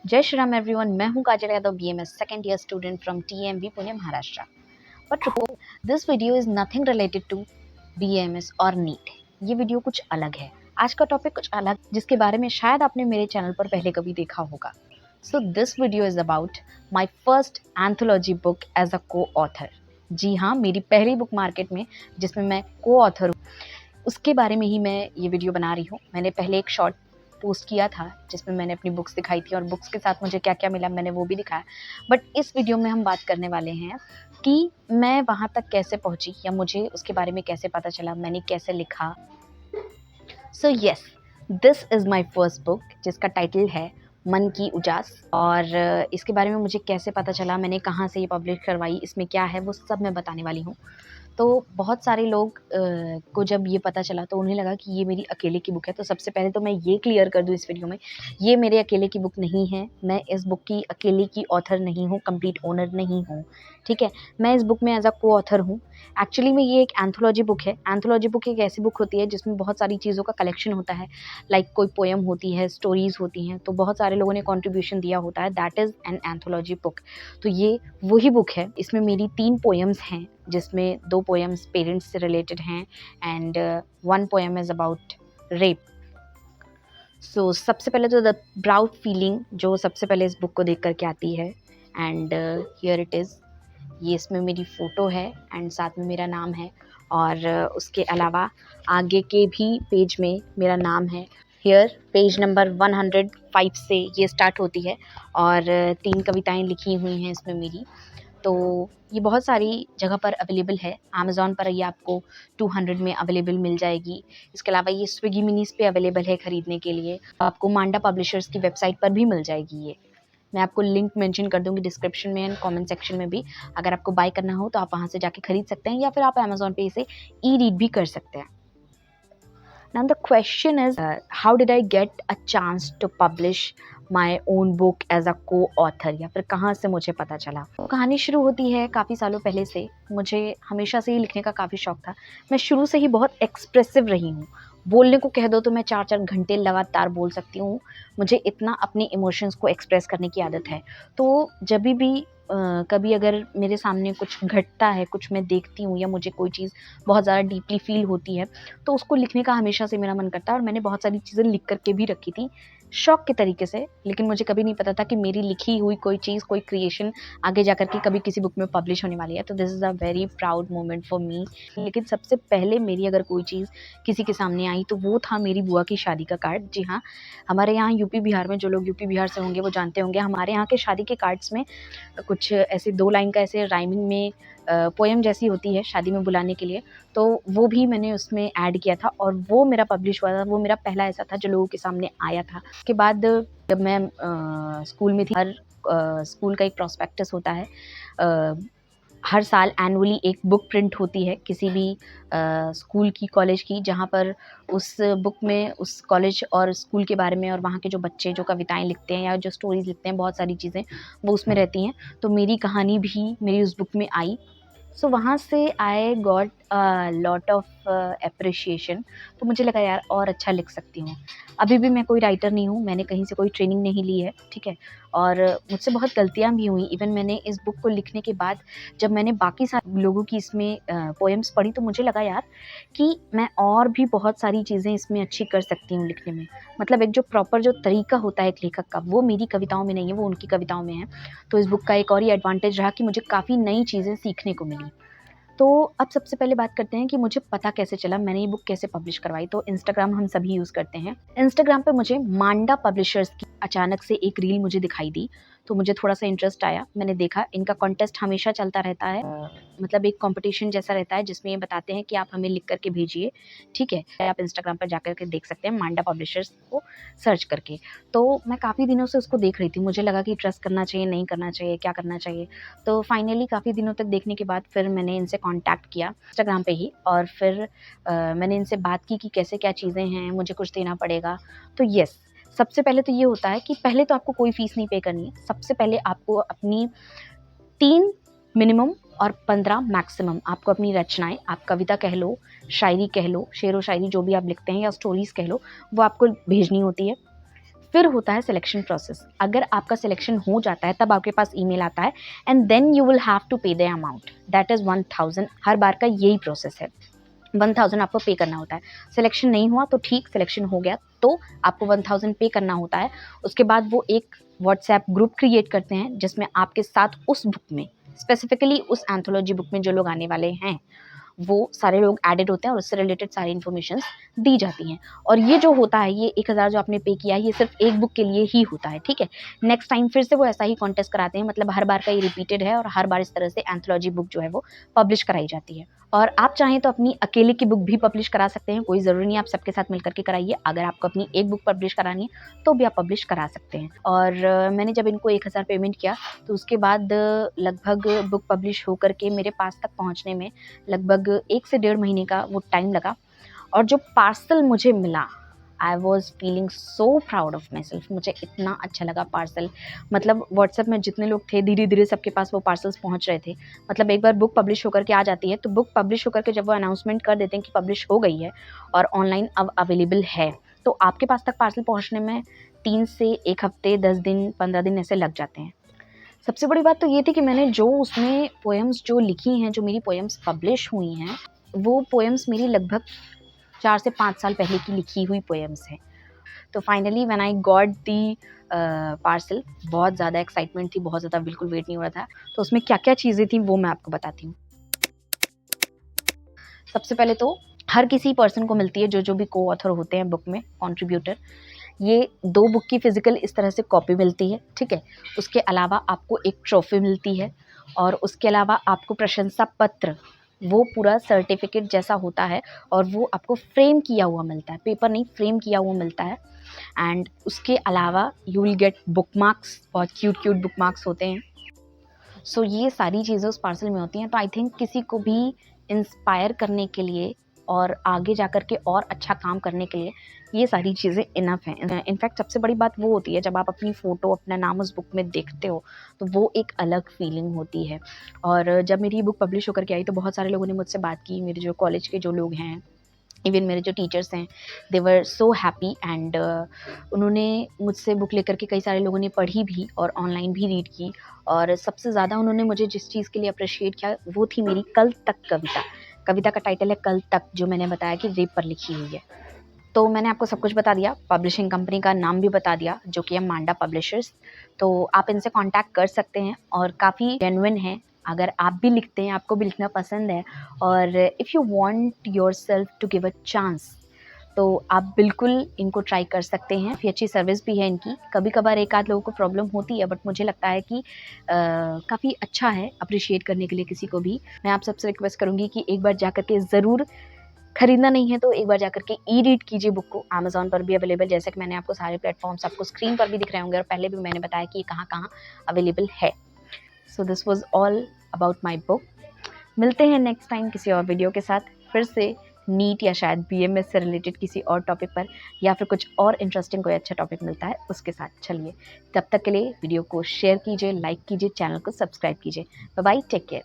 जय श्री राम एवरीवन, मैं हूं Kajal Yadav, BMS second year student from TMB Pune Maharashtra. But this video is nothing related to BMS और NEET. ये video कुछ अलग है। आज का टॉपिक कुछ अलग, जिसके बारे में शायद आपने मेरे चैनल पर पहले कभी देखा होगा। So this video is about my first anthology book as a coauthor. जी हाँ, मेरी पहली बुक मार्केट में जिसमें मैं को ऑथर हूँ, उसके बारे में ही मैं ये वीडियो बना रही हूँ। मैंने पहले एक शॉर्ट पोस्ट किया था जिसमें मैंने अपनी बुक्स दिखाई थी और बुक्स के साथ मुझे क्या क्या मिला मैंने वो भी दिखाया। बट इस वीडियो में हम बात करने वाले हैं कि मैं वहाँ तक कैसे पहुँची या मुझे उसके बारे में कैसे पता चला, मैंने कैसे लिखा। So yes, this is my first book जिसका टाइटल है मन की उजास। और इसके बारे में मुझे कैसे पता चला, मैंने कहाँ से ये पब्लिश करवाई, इसमें क्या है, वो सब मैं बताने वाली हूँ। तो बहुत सारे लोग को जब ये पता चला तो उन्हें लगा कि ये मेरी अकेले की बुक है। तो सबसे पहले तो मैं ये क्लियर कर दूँ इस वीडियो में, ये मेरे अकेले की बुक नहीं है। मैं इस बुक की अकेले की ऑथर नहीं हूँ, कंप्लीट ओनर नहीं हूँ, ठीक है। मैं इस बुक में एज अ को ऑथर हूँ। एक्चुअली में ये एक एंथोलॉजी बुक है। एंथोलॉजी बुक एक ऐसी बुक होती है जिसमें बहुत सारी चीज़ों का कलेक्शन होता है। लाइक कोई पोएम होती है, स्टोरीज़ होती हैं, तो बहुत सारे लोगों ने कॉन्ट्रीब्यूशन दिया होता है। That is an anthology book. तो ये वही बुक है। इसमें मेरी 3 पोएम्स हैं, जिसमें 2 पोएम्स पेरेंट्स से रिलेटेड हैं and 1 poem is about rape. So सबसे पहले तो द प्राउड फीलिंग जो सबसे पहले इस बुक को देख कर के आती है। And here it is. ये इसमें मेरी फ़ोटो है एंड साथ में मेरा नाम है। और उसके अलावा आगे के भी पेज में मेरा नाम है। हियर पेज नंबर 105 से ये स्टार्ट होती है और 3 कविताएं लिखी हुई हैं इसमें मेरी। तो ये बहुत सारी जगह पर अवेलेबल है। अमेज़ॉन पर ये आपको 200 में अवेलेबल मिल जाएगी। इसके अलावा ये स्विगी मिनीज़ पे अवेलेबल है ख़रीदने के लिए। आपको मांडा पब्लिशर्स की वेबसाइट पर भी मिल जाएगी ये। मैं आपको लिंक मेंशन कर दूँगी डिस्क्रिप्शन में एंड कमेंट सेक्शन में भी। अगर आपको बाय करना हो तो आप वहाँ से जाके खरीद सकते हैं या फिर आप अमेज़ॉन पे इसे ई-रीड भी कर सकते हैं। Now the question is, how did I get a chance to publish my own book as a co-author, या फिर कहाँ से मुझे पता चला। तो कहानी शुरू होती है काफ़ी सालों पहले से। मुझे हमेशा से ही लिखने का काफ़ी शौक था। मैं शुरू से ही बहुत एक्सप्रेसिव रही हूँ। बोलने को कह दो तो मैं 4-4 घंटे लगातार बोल सकती हूँ। मुझे इतना अपने इमोशंस को एक्सप्रेस करने की आदत है। तो जभी भी कभी अगर मेरे सामने कुछ घटता है, कुछ मैं देखती हूँ या मुझे कोई चीज़ बहुत ज़्यादा डीपली फ़ील होती है, तो उसको लिखने का हमेशा से मेरा मन करता है। और मैंने बहुत सारी चीज़ें लिख कर के भी रखी थी, शौक के तरीके से। लेकिन मुझे कभी नहीं पता था कि मेरी लिखी हुई कोई चीज़, कोई क्रिएशन आगे जा कर के कभी किसी बुक में पब्लिश होने वाली है। तो this is a very proud moment for me. लेकिन सबसे पहले मेरी अगर कोई चीज़ किसी के सामने आई तो वो था मेरी बुआ की शादी का कार्ड। जी हाँ, हमारे यहाँ यूपी बिहार में, जो लोग यूपी बिहार से होंगे वो जानते होंगे, हमारे यहाँ के शादी के कार्ड्स में कुछ ऐसे 2 लाइन का ऐसे राइमिंग में पोएम जैसी होती है शादी में बुलाने के लिए। तो वो भी मैंने उसमें ऐड किया था और वो मेरा पब्लिश हुआ था। वो मेरा पहला ऐसा था जो लोगों के सामने आया था। उसके बाद जब मैं स्कूल में थी, हर स्कूल का एक प्रॉस्पेक्टस होता है। हर साल एनुअली एक बुक प्रिंट होती है किसी भी स्कूल की, कॉलेज की, जहाँ पर उस बुक में उस कॉलेज और स्कूल के बारे में और वहाँ के जो बच्चे जो कविताएं लिखते हैं या जो स्टोरीज़ लिखते हैं, बहुत सारी चीज़ें वो उसमें रहती हैं। तो मेरी कहानी भी मेरी उस बुक में आई। सो वहाँ से I got a lot of appreciation. तो मुझे लगा यार और अच्छा लिख सकती हूँ। अभी भी मैं कोई राइटर नहीं हूँ, मैंने कहीं से कोई ट्रेनिंग नहीं ली है, ठीक है। और मुझसे बहुत गलतियाँ भी हुई। इवन मैंने इस बुक को लिखने के बाद जब मैंने बाकी सारे लोगों की इसमें पोएम्स पढ़ी तो मुझे लगा यार कि मैं और भी बहुत सारी चीज़ें इसमें अच्छी कर सकती हूँ लिखने में। मतलब एक जो प्रॉपर जो तरीका होता है एक लेखक का, वो मेरी कविताओं में नहीं है, वो उनकी कविताओं में है। तो इस बुक का एक और ही एडवांटेज रहा कि मुझे काफ़ी नई चीज़ें सीखने को मिली। तो अब सबसे पहले बात करते हैं कि मुझे पता कैसे चला, मैंने ये बुक कैसे पब्लिश करवाई। तो इंस्टाग्राम हम सभी यूज़ करते हैं। इंस्टाग्राम पे मुझे मांडा पब्लिशर्स की अचानक से एक रील मुझे दिखाई दी, तो मुझे थोड़ा-सा इंटरेस्ट आया। मैंने देखा इनका कॉन्टेस्ट हमेशा चलता रहता है। मतलब एक कॉम्पिटिशन जैसा रहता है जिसमें ये बताते हैं कि आप हमें लिख कर के भेजिए, ठीक है। आप इंस्टाग्राम पर जाकर के देख सकते हैं मांडा पब्लिशर्स को सर्च करके। तो मैं काफ़ी दिनों से उसको देख रही थी। मुझे लगा कि ट्रस्ट करना चाहिए, नहीं करना चाहिए, क्या करना चाहिए। तो फाइनली काफ़ी दिनों तक देखने के बाद फिर मैंने इनसे कॉन्टैक्ट किया इंस्टाग्राम पे ही। और फिर मैंने इनसे बात की कि कैसे क्या चीज़ें हैं, मुझे कुछ देना पड़ेगा। तो येस, सबसे पहले तो ये होता है कि पहले तो आपको कोई फ़ीस नहीं पे करनी है। सबसे पहले आपको अपनी 3 मिनिमम और 15 मैक्सिमम आपको अपनी रचनाएँ, आप कविता कह लो, शायरी कह लो, शेरो शायरी जो भी आप लिखते हैं या स्टोरीज़ कह लो, वो आपको भेजनी होती है। फिर होता है सिलेक्शन प्रोसेस। अगर आपका सिलेक्शन हो जाता है तब आपके पास ईमेल आता है and then you will have to pay the amount, that is 1000। हर बार का यही प्रोसेस है, 1000 आपको पे करना होता है। सिलेक्शन नहीं हुआ तो ठीक, सिलेक्शन हो गया तो आपको 1000 पे करना होता है। उसके बाद वो एक व्हाट्सएप ग्रुप क्रिएट करते हैं जिसमें आपके साथ उस बुक में, स्पेसिफिकली उस एंथोलॉजी बुक में जो लोग आने वाले हैं वो सारे लोग एडेड होते हैं और उससे रिलेटेड सारी इन्फॉर्मेशन दी जाती हैं। और ये जो होता है, ये 1000 जो आपने पे किया है, ये सिर्फ एक बुक के लिए ही होता है, ठीक है। नेक्स्ट टाइम फिर से वो ऐसा ही कॉन्टेस्ट कराते हैं, मतलब हर बार का ये रिपीटेड है और हर बार इस तरह से एंथोलॉजी बुक जो है वो पब्लिश कराई जाती है। और आप चाहें तो अपनी अकेले की बुक भी पब्लिश करा सकते हैं, कोई ज़रूरी नहीं आप सबके साथ मिलकर के कराइए। अगर आपको अपनी एक बुक पब्लिश करानी है तो भी आप पब्लिश करा सकते हैं। और मैंने जब इनको 1000 पेमेंट किया तो उसके बाद लगभग बुक पब्लिश होकर के मेरे पास तक पहुंचने में लगभग 1 से 1.5 महीने का वो टाइम लगा। और जो पार्सल मुझे मिला, I was feeling so proud of my self. मुझे इतना अच्छा लगा पार्सल, मतलब व्हाट्सएप में जितने लोग थे धीरे धीरे सबके पास वो पार्सल्स पहुंच रहे थे। मतलब एक बार बुक पब्लिश होकर के आ जाती है तो बुक पब्लिश होकर के जब वो अनाउंसमेंट कर देते हैं कि पब्लिश हो गई है और ऑनलाइन अब अवेलेबल है, तो आपके पास तक पार्सल पहुँचने में 3 से 1 हफ्ते, 10 दिन, 15 दिन ऐसे लग जाते हैं। सबसे बड़ी बात तो ये थी कि मैंने जो उसमें पोएम्स जो लिखी हैं, जो मेरी पोएम्स पब्लिश हुई हैं, वो पोएम्स मेरी लगभग 4 से 5 साल पहले की लिखी हुई पोएम्स हैं। तो finally when I got the parcel, बहुत ज़्यादा एक्साइटमेंट थी, बहुत ज़्यादा, बिल्कुल वेट नहीं हो रहा था। तो उसमें क्या-क्या चीज़ें थी वो मैं आपको बताती हूँ। सबसे पहले तो हर किसी पर्सन को मिलती है, जो भी को ऑथर होते हैं बुक में, कंट्रीब्यूटर, ये 2 बुक की फिजिकल इस तरह से कॉपी मिलती है, ठीक है। उसके अलावा आपको एक ट्रॉफी मिलती है और उसके अलावा आपको प्रशंसा पत्र, वो पूरा सर्टिफिकेट जैसा होता है और वो आपको फ्रेम किया हुआ मिलता है, पेपर नहीं, फ्रेम किया हुआ मिलता है। एंड उसके अलावा you will get book marks, बहुत क्यूट बुक मार्क्स होते हैं। सो ये सारी चीज़ें उस पार्सल में होती हैं। तो आई थिंक किसी को भी इंस्पायर करने के लिए और आगे जा कर के और अच्छा काम करने के लिए ये सारी चीज़ें इनफ हैं। इनफैक्ट सबसे बड़ी बात वो होती है जब आप अपनी फ़ोटो, अपना नाम उस बुक में देखते हो तो वो एक अलग फीलिंग होती है। और जब मेरी बुक पब्लिश होकर के आई तो बहुत सारे लोगों ने मुझसे बात की, मेरे जो कॉलेज के जो लोग हैं, इवन मेरे जो टीचर्स हैं, दे वर सो हैप्पी एंड उन्होंने मुझसे बुक लेकर के, कई सारे लोगों ने पढ़ी भी और ऑनलाइन भी रीड की। और सबसे ज़्यादा उन्होंने मुझे जिस चीज़ के लिए अप्रिशिएट किया वो थी मेरी कल तक कविता। कविता का टाइटल है कल तक, जो मैंने बताया कि रेप पर लिखी हुई है। तो मैंने आपको सब कुछ बता दिया, पब्लिशिंग कंपनी का नाम भी बता दिया जो कि है मांडा पब्लिशर्स। तो आप इनसे कांटेक्ट कर सकते हैं और काफ़ी जेन्युइन है। अगर आप भी लिखते हैं, आपको भी लिखना पसंद है और if you want yourself to give a chance, तो आप बिल्कुल इनको ट्राई कर सकते हैं। काफ़ी अच्छी सर्विस भी है इनकी। कभी कभार एक आध लोगों को प्रॉब्लम होती है, बट मुझे लगता है कि काफ़ी अच्छा है अप्रिशिएट करने के लिए किसी को भी। मैं आप सबसे रिक्वेस्ट करूँगी कि एक बार जा कर के ज़रूर, खरीदना नहीं है तो एक बार जाकर के ई रीड कीजिए बुक को। अमेज़न पर भी अवेलेबल, जैसे कि मैंने आपको सारे प्लेटफॉर्म्स आपको स्क्रीन पर भी दिख रहे होंगे और पहले भी मैंने बताया कि ये कहाँ-कहाँ अवेलेबल है। So this was all about my book. मिलते हैं नेक्स्ट टाइम किसी और वीडियो के साथ, फिर से नीट या शायद बीएमएस से रिलेटेड किसी और टॉपिक पर, या फिर कुछ और इंटरेस्टिंग कोई अच्छा टॉपिक मिलता है उसके साथ। चलिए, तब तक के लिए वीडियो को शेयर कीजिए, लाइक कीजिए, चैनल को सब्सक्राइब कीजिए। Bye bye, take care.